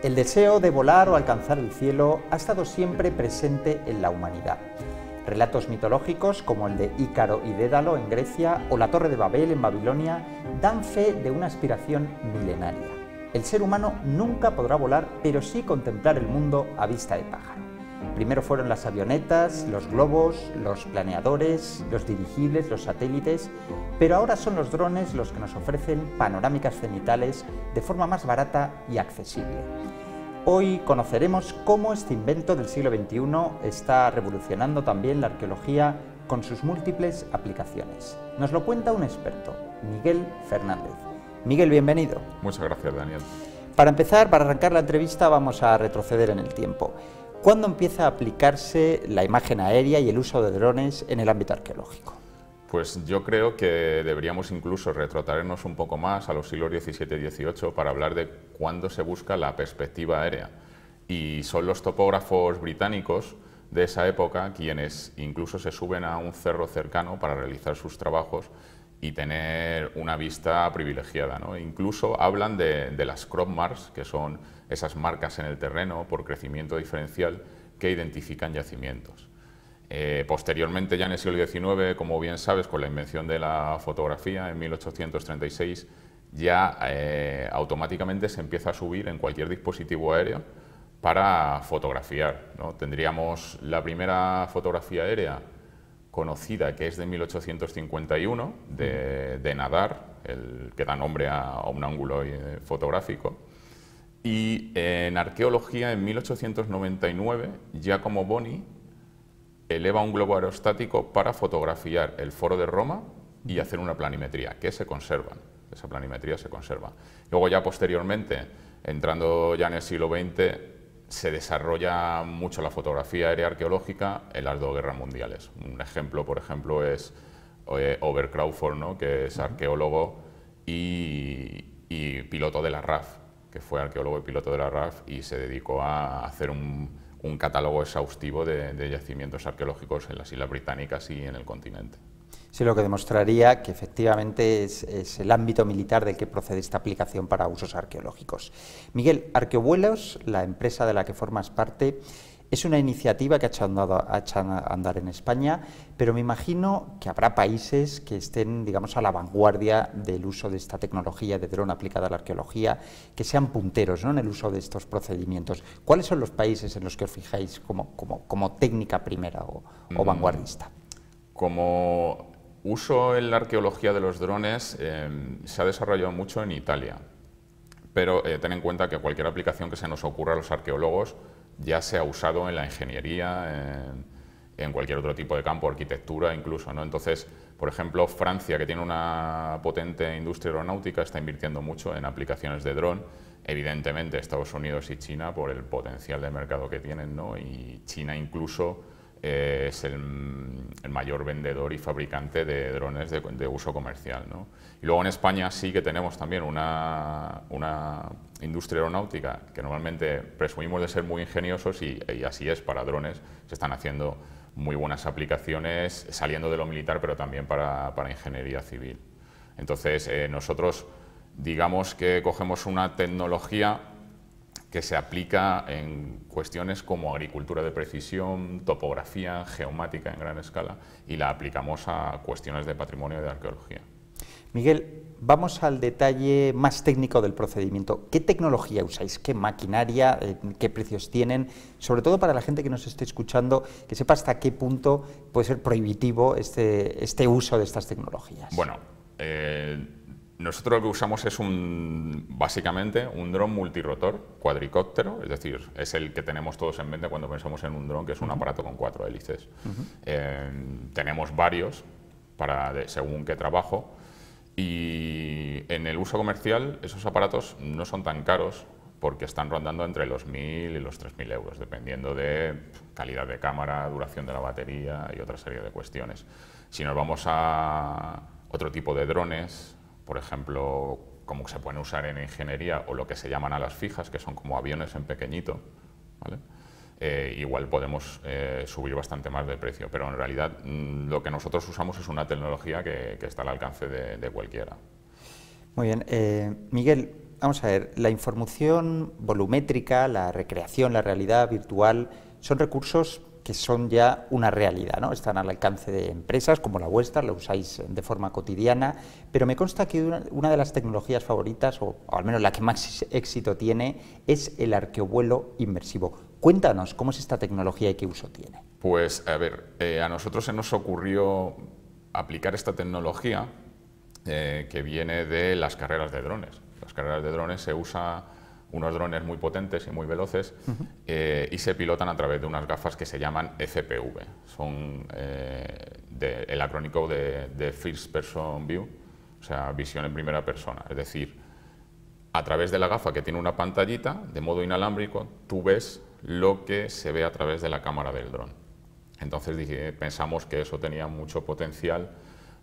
El deseo de volar o alcanzar el cielo ha estado siempre presente en la humanidad. Relatos mitológicos como el de Ícaro y Dédalo en Grecia o la Torre de Babel en Babilonia dan fe de una aspiración milenaria. El ser humano nunca podrá volar, pero sí contemplar el mundo a vista de pájaro. Primero fueron las avionetas, los globos, los planeadores, los dirigibles, los satélites, pero ahora son los drones los que nos ofrecen panorámicas cenitales de forma más barata y accesible. Hoy conoceremos cómo este invento del siglo XXI está revolucionando también la arqueología con sus múltiples aplicaciones. Nos lo cuenta un experto, Miguel Fernández. Miguel, bienvenido. Muchas gracias, Daniel. Para empezar, para arrancar la entrevista, vamos a retroceder en el tiempo. ¿Cuándo empieza a aplicarse la imagen aérea y el uso de drones en el ámbito arqueológico? Pues yo creo que deberíamos incluso retrotraernos un poco más a los siglos XVII y XVIII para hablar de cuándo se busca la perspectiva aérea. Y son los topógrafos británicos de esa época quienes incluso se suben a un cerro cercano para realizar sus trabajos y tener una vista privilegiada, ¿no? Incluso hablan de las crop marks, que son esas marcas en el terreno por crecimiento diferencial que identifican yacimientos. Posteriormente, ya en el siglo XIX, como bien sabes, con la invención de la fotografía en 1836, ya automáticamente se empieza a subir en cualquier dispositivo aéreo para fotografiar, ¿no? Tendríamos la primera fotografía aérea conocida, que es de 1851, de Nadar, el que da nombre a un ángulo fotográfico. Y en arqueología, en 1899, Giacomo Boni eleva un globo aerostático para fotografiar el Foro de Roma y hacer una planimetría, que se conservan. Esa planimetría se conserva. Luego, ya posteriormente, entrando ya en el siglo XX, se desarrolla mucho la fotografía aérea arqueológica en las dos guerras mundiales. Un ejemplo, por ejemplo, es Over Crawford, ¿no?, que es arqueólogo y piloto de la RAF, que fue arqueólogo y piloto de la RAF y se dedicó a hacer un catálogo exhaustivo de yacimientos arqueológicos en las Islas Británicas y en el continente. Sí, lo que demostraría que efectivamente es el ámbito militar del que procede esta aplicación para usos arqueológicos. Miguel, Arqueovuelos, la empresa de la que formas parte, es una iniciativa que ha echado a andar en España, pero me imagino que habrá países que estén, digamos, a la vanguardia del uso de esta tecnología de dron aplicada a la arqueología, que sean punteros, ¿no?, en el uso de estos procedimientos. ¿Cuáles son los países en los que os fijáis como técnica primera o vanguardista? Como uso en la arqueología de los drones se ha desarrollado mucho en Italia, pero ten en cuenta que cualquier aplicación que se nos ocurra a los arqueólogos ya se ha usado en la ingeniería, en cualquier otro tipo de campo, arquitectura incluso, ¿no? Entonces, por ejemplo, Francia, que tiene una potente industria aeronáutica, está invirtiendo mucho en aplicaciones de dron. Evidentemente, Estados Unidos y China, por el potencial de mercado que tienen, ¿no? Y China incluso es el mayor vendedor y fabricante de drones de uso comercial, ¿no? Y luego en España sí que tenemos también una industria aeronáutica que normalmente presumimos de ser muy ingeniosos y así es. Para drones se están haciendo muy buenas aplicaciones saliendo de lo militar, pero también para ingeniería civil. Entonces nosotros digamos que cogemos una tecnología que se aplica en cuestiones como agricultura de precisión, topografía, geomática en gran escala, y la aplicamos a cuestiones de patrimonio y de arqueología. Miguel, vamos al detalle más técnico del procedimiento. ¿Qué tecnología usáis? ¿Qué maquinaria? ¿Qué precios tienen? Sobre todo para la gente que nos esté escuchando, que sepa hasta qué punto puede ser prohibitivo este uso de estas tecnologías. Bueno, nosotros lo que usamos es básicamente un dron multirotor, cuadricóptero, es decir, es el que tenemos todos en mente cuando pensamos en un dron, que es un aparato con 4 hélices. Tenemos varios según qué trabajo, y en el uso comercial esos aparatos no son tan caros porque están rondando entre los 1.000 y los 3.000 euros, dependiendo de calidad de cámara, duración de la batería y otra serie de cuestiones. Si nos vamos a otro tipo de drones, por ejemplo, como se pueden usar en ingeniería o lo que se llaman alas fijas, que son como aviones en pequeñito, ¿vale? Igual podemos subir bastante más de precio, pero en realidad lo que nosotros usamos es una tecnología que está al alcance de cualquiera. Muy bien. Miguel, vamos a ver, la información volumétrica, la recreación, la realidad virtual, son recursos que son ya una realidad, ¿no? Están al alcance de empresas como la vuestra, la usáis de forma cotidiana, pero me consta que una de las tecnologías favoritas, o al menos la que más éxito tiene, es el arqueovuelo inmersivo. Cuéntanos, ¿cómo es esta tecnología y qué uso tiene? Pues, a ver, a nosotros se nos ocurrió aplicar esta tecnología que viene de las carreras de drones. Las carreras de drones se usa unos drones muy potentes y muy veloces y se pilotan a través de unas gafas que se llaman FPV. Son el acrónimo de First Person View, o sea, visión en primera persona. Es decir, a través de la gafa que tiene una pantallita, de modo inalámbrico, tú ves lo que se ve a través de la cámara del dron. Entonces pensamos que eso tenía mucho potencial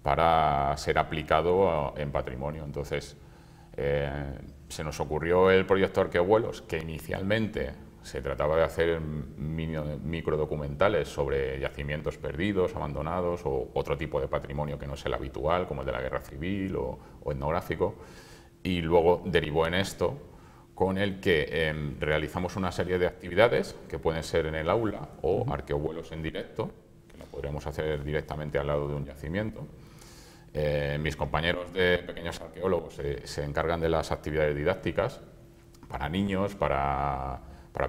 para ser aplicado en patrimonio. Entonces, se nos ocurrió el proyecto Arqueovuelos, que inicialmente se trataba de hacer microdocumentales sobre yacimientos perdidos, abandonados o otro tipo de patrimonio que no es el habitual, como el de la guerra civil o etnográfico, y luego derivó en esto, con el que realizamos una serie de actividades que pueden ser en el aula o arqueovuelos en directo, que lo podremos hacer directamente al lado de un yacimiento. Mis compañeros de pequeños arqueólogos se encargan de las actividades didácticas para niños, para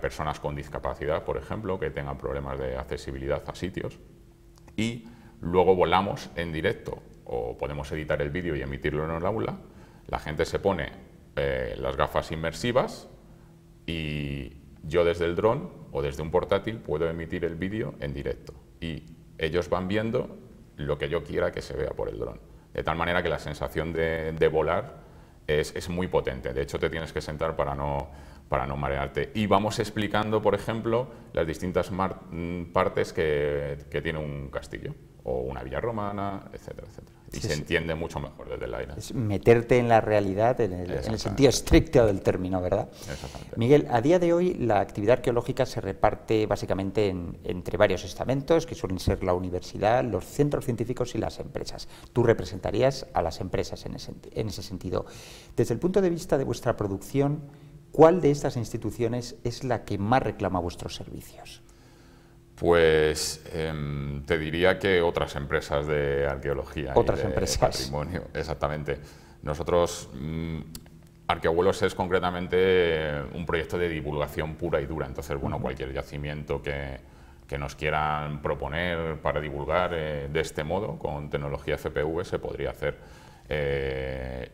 personas con discapacidad, por ejemplo, que tengan problemas de accesibilidad a sitios. Y luego volamos en directo, o podemos editar el vídeo y emitirlo en el aula. La gente se pone las gafas inmersivas y yo desde el dron o desde un portátil puedo emitir el vídeo en directo. Y ellos van viendo lo que yo quiera que se vea por el dron. De tal manera que la sensación de volar es muy potente. De hecho, te tienes que sentar para no marearte. Y vamos explicando, por ejemplo, las distintas partes que tiene un castillo o una villa romana, etcétera, etcétera. Y se entiende mucho mejor desde el aire. Es meterte en la realidad en el sentido estricto del término, ¿verdad? Exactamente. Miguel, a día de hoy la actividad arqueológica se reparte básicamente entre varios estamentos, que suelen ser la universidad, los centros científicos y las empresas. Tú representarías a las empresas en ese sentido. Desde el punto de vista de vuestra producción, ¿cuál de estas instituciones es la que más reclama vuestros servicios? Pues te diría que otras empresas de arqueología y de patrimonio, exactamente. Nosotros, Arqueovuelos es concretamente un proyecto de divulgación pura y dura, entonces, bueno, cualquier yacimiento que nos quieran proponer para divulgar de este modo, con tecnología FPV, se podría hacer.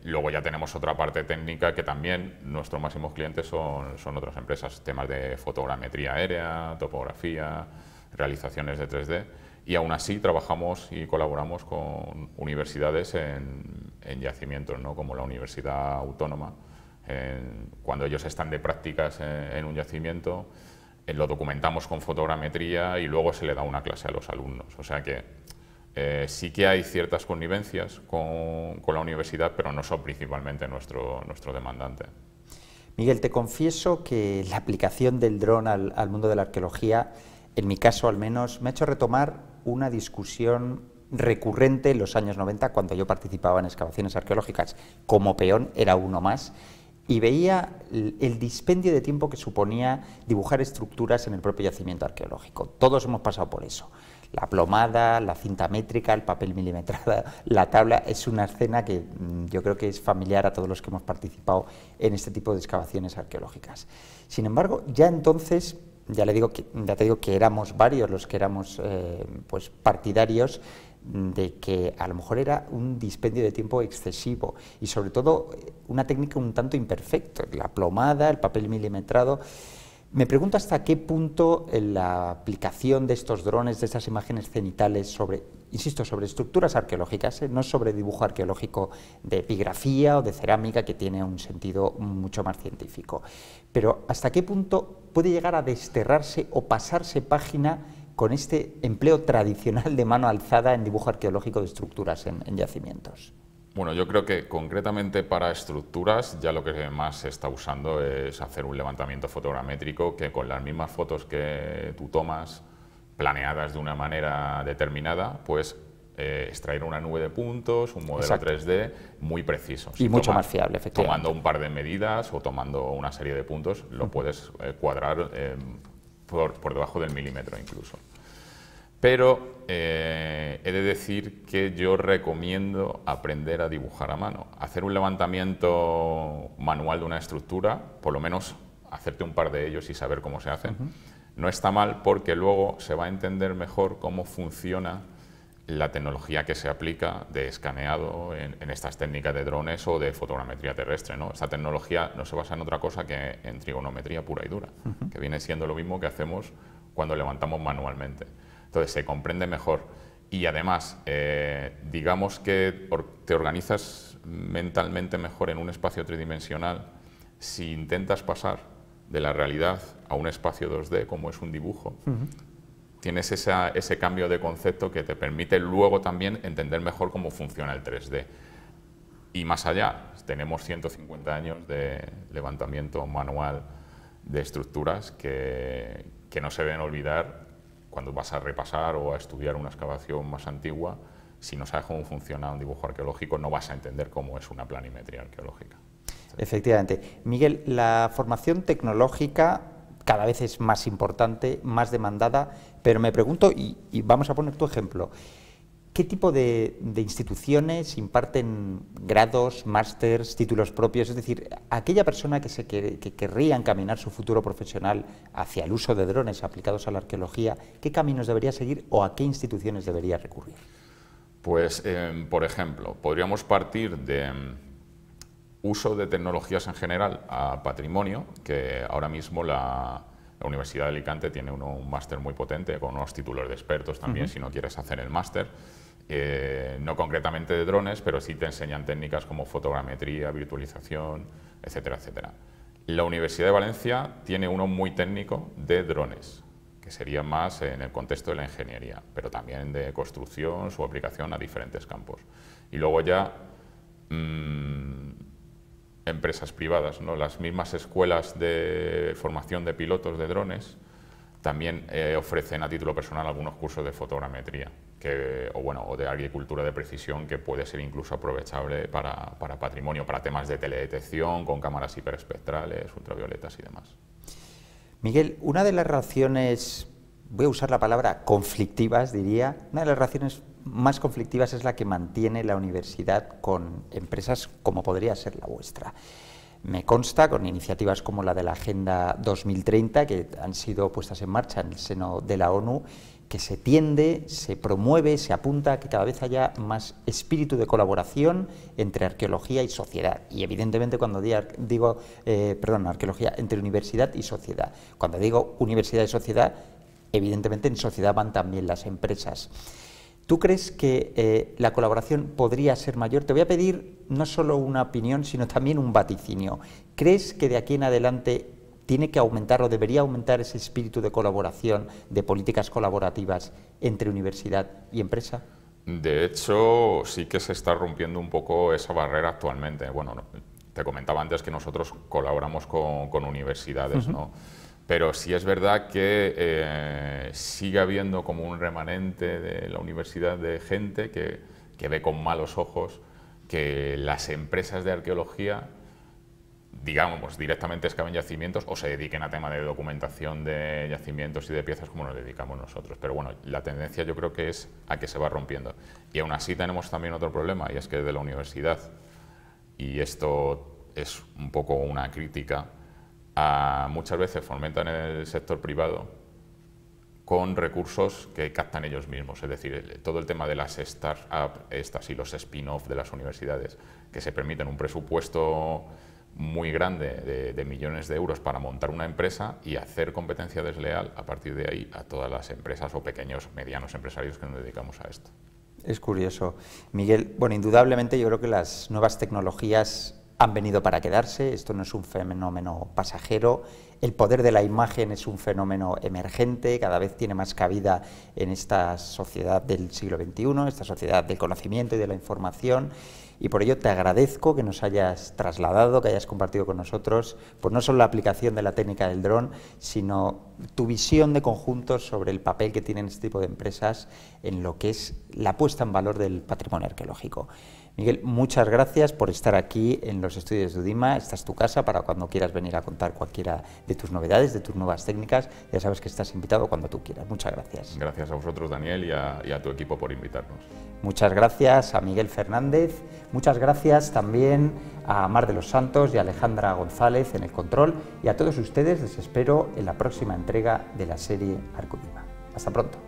Luego ya tenemos otra parte técnica que también nuestros máximos clientes son otras empresas, temas de fotogrametría aérea, topografía, realizaciones de 3D, y aún así trabajamos y colaboramos con universidades en yacimientos, ¿no? Como la Universidad Autónoma. Cuando ellos están de prácticas en un yacimiento, lo documentamos con fotogrametría y luego se le da una clase a los alumnos. O sea que sí que hay ciertas connivencias con la universidad, pero no son principalmente nuestro demandante. Miguel, te confieso que la aplicación del dron al mundo de la arqueología, en mi caso al menos, me ha hecho retomar una discusión recurrente en los años 90, cuando yo participaba en excavaciones arqueológicas. Como peón era uno más, y veía el dispendio de tiempo que suponía dibujar estructuras en el propio yacimiento arqueológico. Todos hemos pasado por eso. La plomada, la cinta métrica, el papel milimetrado, la tabla, es una escena que yo creo que es familiar a todos los que hemos participado en este tipo de excavaciones arqueológicas. Sin embargo, ya entonces, ya te digo que éramos varios los que éramos pues partidarios de que a lo mejor era un dispendio de tiempo excesivo y sobre todo una técnica un tanto imperfecta, la plomada, el papel milimetrado. Me pregunto hasta qué punto la aplicación de estos drones, de estas imágenes cenitales sobre, insisto, sobre estructuras arqueológicas, no sobre dibujo arqueológico de epigrafía o de cerámica, que tiene un sentido mucho más científico, pero hasta qué punto puede llegar a desterrarse o pasarse página con este empleo tradicional de mano alzada en dibujo arqueológico de estructuras en yacimientos. Bueno, yo creo que concretamente para estructuras ya lo que más se está usando es hacer un levantamiento fotogramétrico que con las mismas fotos que tú tomas planeadas de una manera determinada, pues extraer una nube de puntos, un modelo 3D muy preciso. Y mucho más fiable, efectivamente. Tomando un par de medidas o tomando una serie de puntos, lo puedes cuadrar por debajo del milímetro incluso. Pero he de decir que yo recomiendo aprender a dibujar a mano. Hacer un levantamiento manual de una estructura, por lo menos hacerte un par de ellos y saber cómo se hacen, no está mal, porque luego se va a entender mejor cómo funciona la tecnología que se aplica de escaneado en estas técnicas de drones o de fotogrametría terrestre, ¿no? Esta tecnología no se basa en otra cosa que en trigonometría pura y dura, que viene siendo lo mismo que hacemos cuando levantamos manualmente. Entonces se comprende mejor y además, digamos que te organizas mentalmente mejor en un espacio tridimensional si intentas pasar de la realidad a un espacio 2D como es un dibujo. Tienes ese cambio de concepto que te permite luego también entender mejor cómo funciona el 3D. Y más allá, tenemos 150 años de levantamiento manual de estructuras que no se deben olvidar cuando vas a repasar o a estudiar una excavación más antigua. Si no sabes cómo funciona un dibujo arqueológico, no vas a entender cómo es una planimetría arqueológica. Efectivamente. Miguel, la formación tecnológica cada vez es más importante, más demandada, pero me pregunto, y vamos a poner tu ejemplo, ¿qué tipo de instituciones imparten grados, másters, títulos propios? Es decir, aquella persona que querría encaminar su futuro profesional hacia el uso de drones aplicados a la arqueología, ¿qué caminos debería seguir o a qué instituciones debería recurrir? Pues, por ejemplo, podríamos partir de uso de tecnologías en general a patrimonio, que ahora mismo la Universidad de Alicante tiene un máster muy potente, con unos títulos de expertos también, si no quieres hacer el máster. No concretamente de drones, pero sí te enseñan técnicas como fotogrametría, virtualización, etcétera, etcétera. La Universidad de Valencia tiene uno muy técnico de drones, que sería más en el contexto de la ingeniería, pero también de construcción, su aplicación a diferentes campos. Y luego ya empresas privadas, ¿no? Las mismas escuelas de formación de pilotos de drones también ofrecen a título personal algunos cursos de fotogrametría o de agricultura de precisión, que puede ser incluso aprovechable para patrimonio, para temas de teledetección con cámaras hiperespectrales, ultravioletas y demás. Miguel, una de las relaciones, voy a usar la palabra conflictivas, diría, una de las relaciones más conflictivas es la que mantiene la universidad con empresas como podría ser la vuestra. Me consta, con iniciativas como la de la Agenda 2030, que han sido puestas en marcha en el seno de la ONU, que se tiende, se promueve, se apunta a que cada vez haya más espíritu de colaboración entre arqueología y sociedad. Y evidentemente cuando digo arqueología entre universidad y sociedad. Cuando digo universidad y sociedad, evidentemente en sociedad van también las empresas. ¿Tú crees que la colaboración podría ser mayor? Te voy a pedir no solo una opinión, sino también un vaticinio. ¿Crees que de aquí en adelante tiene que aumentar o debería aumentar ese espíritu de colaboración, de políticas colaborativas entre universidad y empresa? De hecho, sí que se está rompiendo un poco esa barrera actualmente. Bueno, te comentaba antes que nosotros colaboramos con universidades, ¿no? Pero sí es verdad que sigue habiendo como un remanente de la universidad de gente que ve con malos ojos que las empresas de arqueología, digamos, directamente excaven yacimientos o se dediquen a tema de documentación de yacimientos y de piezas como nos dedicamos nosotros. Pero bueno, la tendencia yo creo que es a que se va rompiendo. Y aún así tenemos también otro problema, y es que desde la universidad, y esto es un poco una crítica, muchas veces fomentan el sector privado con recursos que captan ellos mismos, es decir, todo el tema de las startups y los spin-off de las universidades, que se permiten un presupuesto muy grande de millones de euros para montar una empresa y hacer competencia desleal a partir de ahí a todas las empresas o pequeños, medianos empresarios que nos dedicamos a esto. Es curioso. Miguel, bueno, indudablemente yo creo que las nuevas tecnologías han venido para quedarse, esto no es un fenómeno pasajero, el poder de la imagen es un fenómeno emergente, cada vez tiene más cabida en esta sociedad del siglo XXI, esta sociedad del conocimiento y de la información, y por ello te agradezco que nos hayas trasladado, que hayas compartido con nosotros, pues no solo la aplicación de la técnica del dron, sino tu visión de conjunto sobre el papel que tienen este tipo de empresas en lo que es la puesta en valor del patrimonio arqueológico. Miguel, muchas gracias por estar aquí en los estudios de UDIMA. Esta es tu casa para cuando quieras venir a contar cualquiera de tus novedades, de tus nuevas técnicas. Ya sabes que estás invitado cuando tú quieras. Muchas gracias. Gracias a vosotros, Daniel, y a tu equipo por invitarnos. Muchas gracias a Miguel Fernández. Muchas gracias también a Mar de los Santos y a Alejandra González en el control. Y a todos ustedes les espero en la próxima entrega de la serie Arco UDIMA. Hasta pronto.